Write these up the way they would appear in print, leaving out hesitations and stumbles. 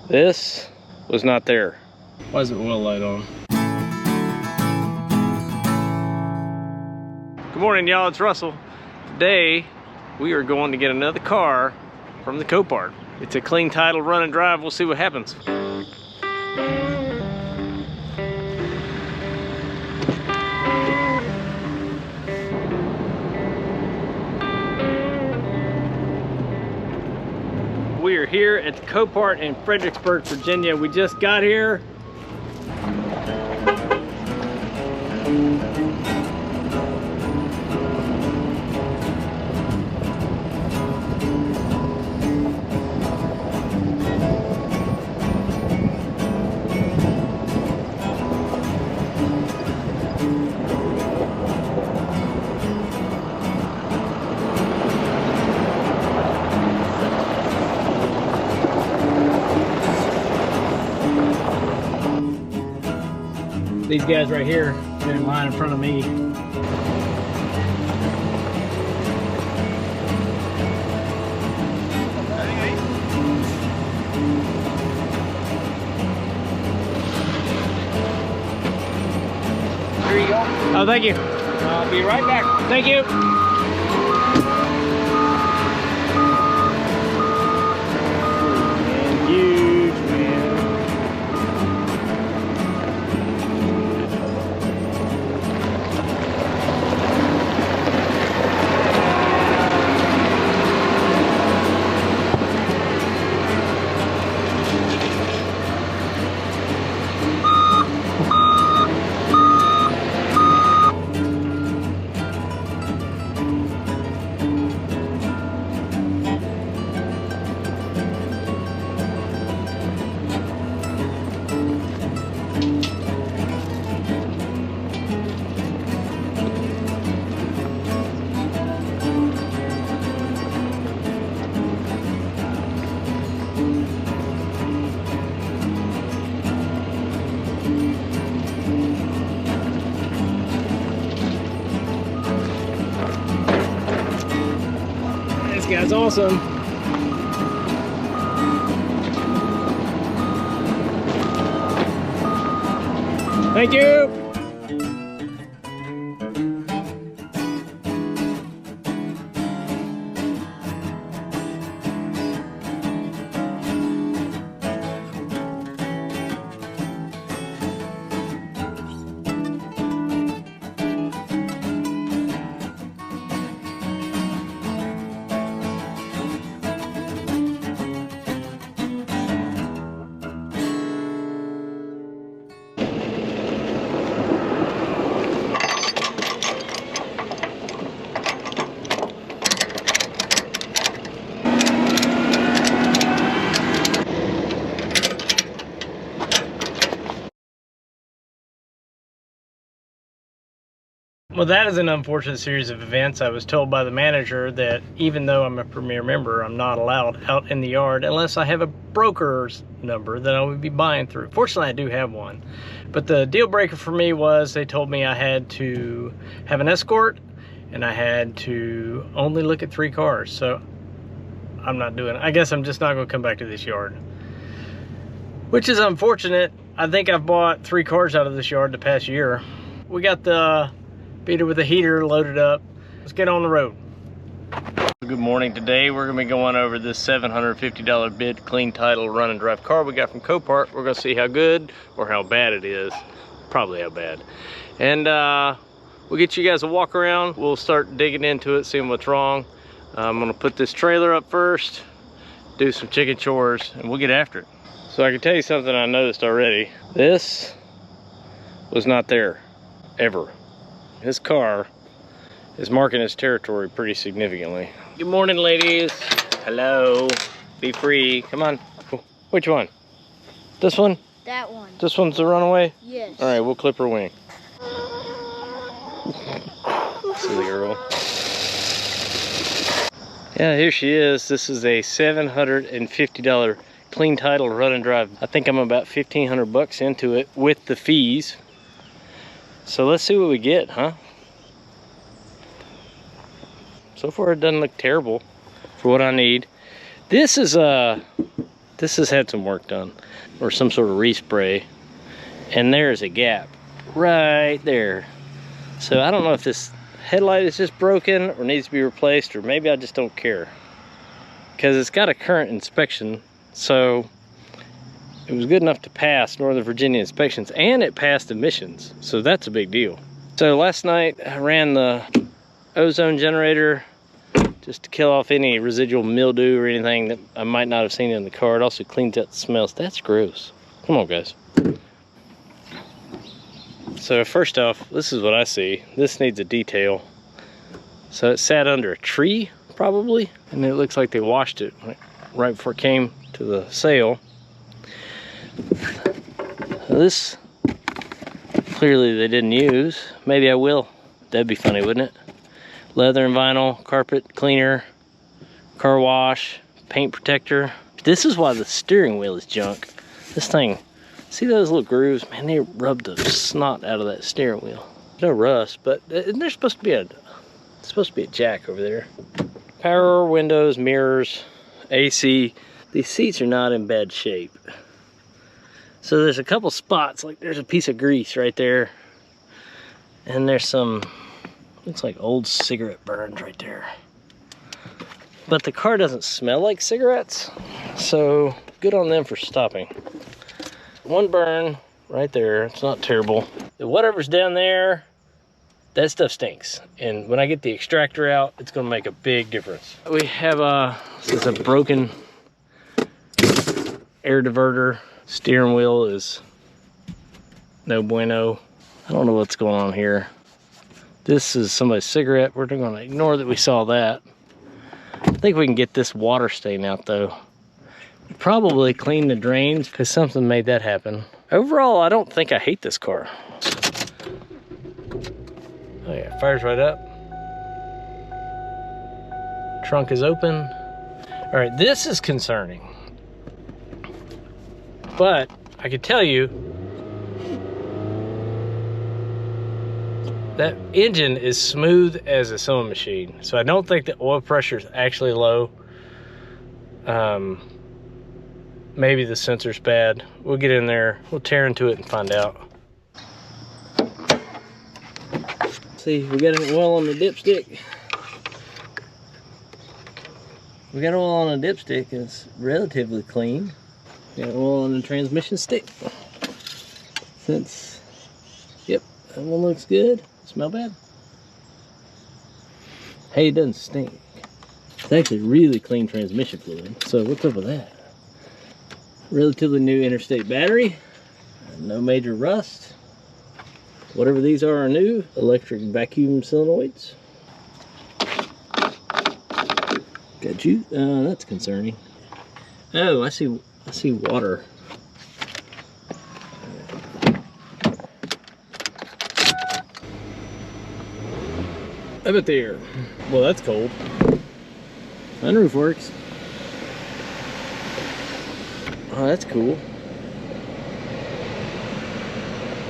This was not there. Why is the oil light on? Good morning, y'all. It's Russell. Today, we are going to get another car from the Copart. It's a clean title run and drive. We'll see what happens. We are here at the Copart in Fredericksburg, Virginia. We just got here. These guys right here, they're in line in front of me. Here you go. Oh, thank you. I'll be right back. Thank you. Huge, man. This guy's awesome. Thank you. Well, that is an unfortunate series of events. I was told by the manager that even though I'm a Premier member, I'm not allowed out in the yard unless I have a broker's number that I would be buying through. Fortunately, I do have one. But the deal breaker for me was they told me I had to have an escort and I had to only look at 3 cars. So I'm not doing it. I guess I'm just not going to come back to this yard, which is unfortunate. I think I've bought 3 cars out of this yard the past year. We got the beater with a heater loaded up. Let's get on the road. Good morning. Today we're gonna be going over this $750 bid clean title run and drive car we got from Copart. We're gonna see how good or how bad it is. Probably how bad. And we'll get you guys a walk around. We'll start digging into it, seeing what's wrong. I'm gonna put this trailer up first, do some chicken chores, and we'll get after it. So I can tell you something I noticed already. This was not there, ever. This car is marking its territory pretty significantly. Good morning, ladies. Hello. Be free. Come on. Which one? This one? That one. This one's the runaway? Yes. All right, we'll clip her wing. Silly girl. Yeah, here she is. This is a $750 clean title run and drive. I think I'm about 1,500 bucks into it with the fees. So let's see what we get, huh? So far it doesn't look terrible for what I need. This is this has had some work done, or some sort of respray, and there's a gap right there. So I don't know if this headlight is just broken or needs to be replaced, or maybe I just don't care, because it's got a current inspection, so it was good enough to pass Northern Virginia inspections, and it passed emissions, so that's a big deal. So last night I ran the ozone generator just to kill off any residual mildew or anything that I might not have seen in the car. It also cleans out the smells. That's gross. Come on, guys. So first off, this is what I see. This needs a detail. So it sat under a tree, probably, and it looks like they washed it right before it came to the sale. This, clearly they didn't use. Maybe I will. That'd be funny, wouldn't it? Leather and vinyl, carpet cleaner, car wash, paint protector. This is why the steering wheel is junk. This thing, see those little grooves? Man, they rubbed the snot out of that steering wheel. No rust, but there's supposed to be a jack over there. Power windows, mirrors, AC. These seats are not in bad shape. So there's a couple spots, like there's a piece of grease right there. And there's some, looks like old cigarette burns right there. But the car doesn't smell like cigarettes, so good on them for stopping. One burn right there, it's not terrible. Whatever's down there, that stuff stinks. And when I get the extractor out, it's gonna make a big difference. We have this is a broken air diverter. Steering wheel is no bueno. I don't know what's going on here. This is somebody's cigarette. We're gonna ignore that we saw that. I think we can get this water stain out though. Probably clean the drains, because something made that happen. Overall, I don't think I hate this car. Oh yeah, fires right up. Trunk is open. All right, this is concerning. But I can tell you that engine is smooth as a sewing machine. So I don't think the oil pressure is actually low. Maybe the sensor's bad. We'll get in there, we'll tear into it and find out. See, we got an oil on the dipstick. We got oil on the dipstick, and it's relatively clean. Got oil on the transmission stick. Since, yep, that one looks good. Smell bad? Hey, it doesn't stink. It's actually really clean transmission fluid. So what's up with that? Relatively new interstate battery. No major rust. Whatever these are new. Electric vacuum solenoids. Got you. That's concerning. Oh, I see water. Up at there. Well, that's cold. Sunroof works. Oh, that's cool.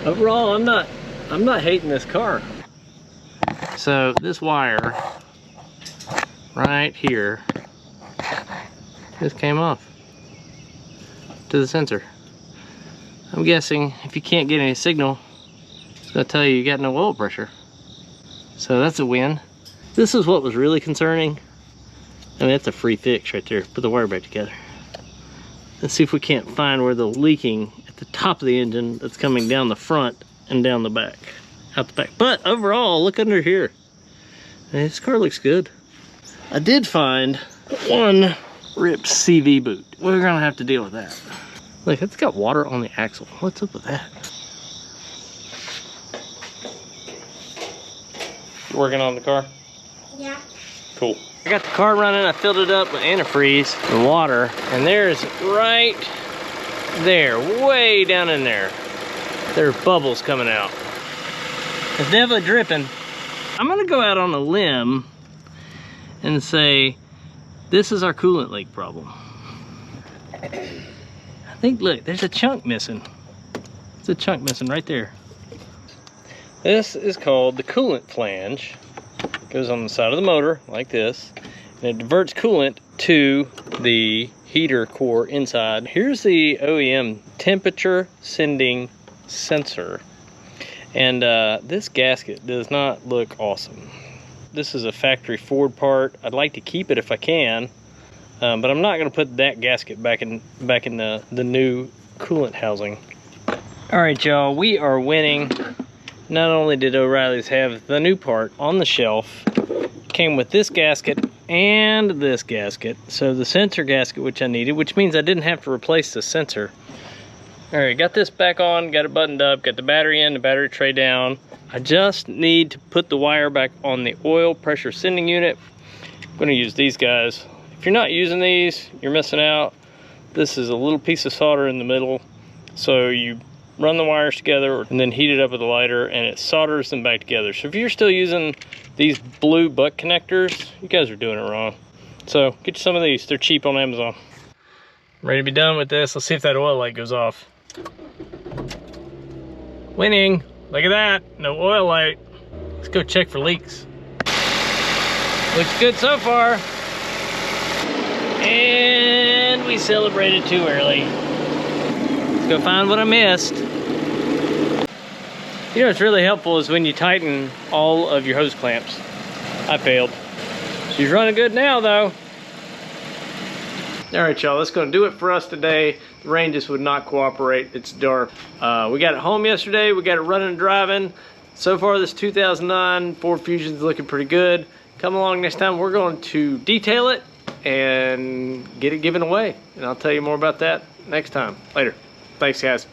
Overall, I'm not hating this car. So this wire right here just came off to the sensor. I'm guessing if you can't get any signal, it's gonna tell you got no oil pressure. So that's a win. This is what was really concerning. I mean, that's a free fix right there. Put the wire back together. Let's see if we can't find where the leaking at the top of the engine that's coming down the front and down the back, out the back. But overall, look under here. Man, this car looks good. I did find one ripped CV boot. We're gonna have to deal with that. Look, it's got water on the axle. What's up with that? You working on the car? Yeah. Cool. I got the car running. I filled it up with antifreeze and water, and there's right there, way down in there, there's bubbles coming out. It's definitely dripping. I'm gonna go out on a limb and say this is our coolant leak problem. I think, look, there's a chunk missing. There's a chunk missing right there. This is called the coolant flange. It goes on the side of the motor like this, and it diverts coolant to the heater core inside. Here's the OEM temperature sending sensor. And this gasket does not look awesome. This is a factory Ford part. I'd like to keep it if I can, but I'm not gonna put that gasket back in the new coolant housing. All right, y'all, we are winning. Not only did O'Reilly's have the new part on the shelf, came with this gasket and this gasket. So the sensor gasket, which I needed, which means I didn't have to replace the sensor. All right, got this back on, got it buttoned up, got the battery in, the battery tray down. I just need to put the wire back on the oil pressure sending unit. I'm gonna use these guys. If you're not using these, you're missing out. This is a little piece of solder in the middle. So you run the wires together and then heat it up with a lighter and it solders them back together. So if you're still using these blue butt connectors, you guys are doing it wrong. So get you some of these, they're cheap on Amazon. Ready to be done with this. Let's see if that oil light goes off. Winning, look at that, no oil light. Let's go check for leaks. Looks good so far. And we celebrated too early. Let's go find what I missed. You know what's really helpful is when you tighten all of your hose clamps. I failed. She's running good now though. All right, y'all, that's gonna do it for us today. The rain just would not cooperate, it's dark. We got it home yesterday, we got it running and driving. So far this 2009 Ford Fusion's looking pretty good. Come along next time, we're going to detail it and get it given away. And I'll tell you more about that next time. Later. Thanks, guys.